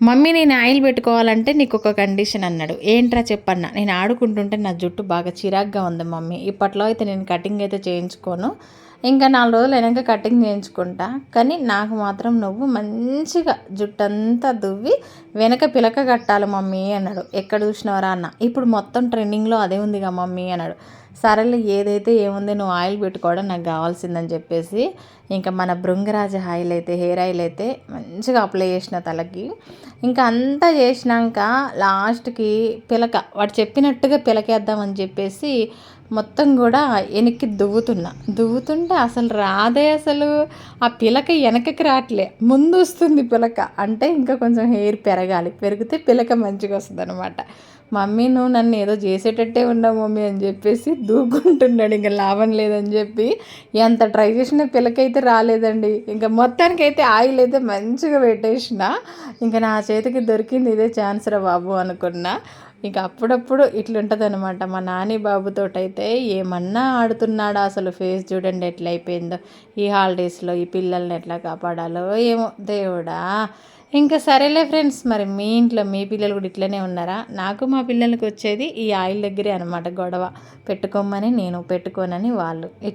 Mummy నేను oil పెట్టుకోవాలంటే నీకు ఒక కండిషన్ అన్నాడు. ఏంట్రా చెప్పన్నా. నేను ఆడుకుంటుంటే నా జుట్టు బాగా చిరాగ్గా ఉంది మమ్మీ. ఇప్పట్లో అయితే నేను కటింగ్ అయితే చేయించుకోను, ఇంకా 4 రోజులు అయినాక కటింగ్ చేయించుకుంటా. కానీ నాకు మాత్రం నువ్వు మంచిగా జుట్టంతా దువ్వి వెనక పిలక కట్టాలి మమ్మీ అన్నాడు. ఎక్కడ చూసినవరా అన్న. ఇప్పుడు మొత్తం ట్రెండింగ్లో అదే ఉందిగా మమ్మీ అన్నాడు. సరేలే ఏదైతే ఏముంది, నువ్వు ఆయిల్ పెట్టుకోవడం నాకు కావాల్సిందని చెప్పేసి ఇంకా మన భృంగరాజ ఆయిల్ అయితే, హెయిర్ ఆయిల్ అయితే మంచిగా అప్లై చేసిన తలకి. ఇంకా అంతా చేసినాక లాస్ట్కి పిలక వాడు చెప్పినట్టుగా పిలకేద్దామని చెప్పేసి మొత్తం కూడా వెనక్కి దువ్వుతుంటే అసలు రాదే. అసలు ఆ పిలక వెనకకి రావట్లే, ముందు వస్తుంది పిలక. అంటే ఇంకా కొంచెం హెయిర్ పెరగాలి, పెరిగితే పిలక మంచిగా వస్తుంది అనమాట. మమ్మీ నువ్వు నన్ను ఏదో చేసేటట్టే ఉన్నావు మమ్మీ అని చెప్పేసి దూకుంటున్నాడు. ఇంకా లాభం లేదని చెప్పి ఎంత ట్రై చేసినా పిలకైతే రాలేదండి. ఇంకా మొత్తానికైతే ఆయిల్ అయితే మంచిగా పెట్టేసిన. ఇంకా నా చేతికి దొరికింది ఇదే ఛాన్స్ రా బాబు అనుకున్నా. ఇక అప్పుడప్పుడు ఇట్లుంటుంది అనమాట. మా నాని బాబుతోటైతే ఏమన్నా ఆడుతున్నాడా అసలు. ఫేస్ చూడండి ఎట్లా అయిపోయిందో. ఈ హాలిడేస్లో ఈ పిల్లల్ని ఎట్లా కాపాడాలో ఏమో దేవుడా. ఇంకా సరేలే ఫ్రెండ్స్, మరి మీ ఇంట్లో మీ పిల్లలు కూడా ఇట్లనే ఉన్నారా? నాకు మా పిల్లలకి వచ్చేది ఈ ఆయిల్ దగ్గరే అనమాట గొడవ. పెట్టుకోమని నేను, పెట్టుకోనని వాళ్ళు. ఇట్లా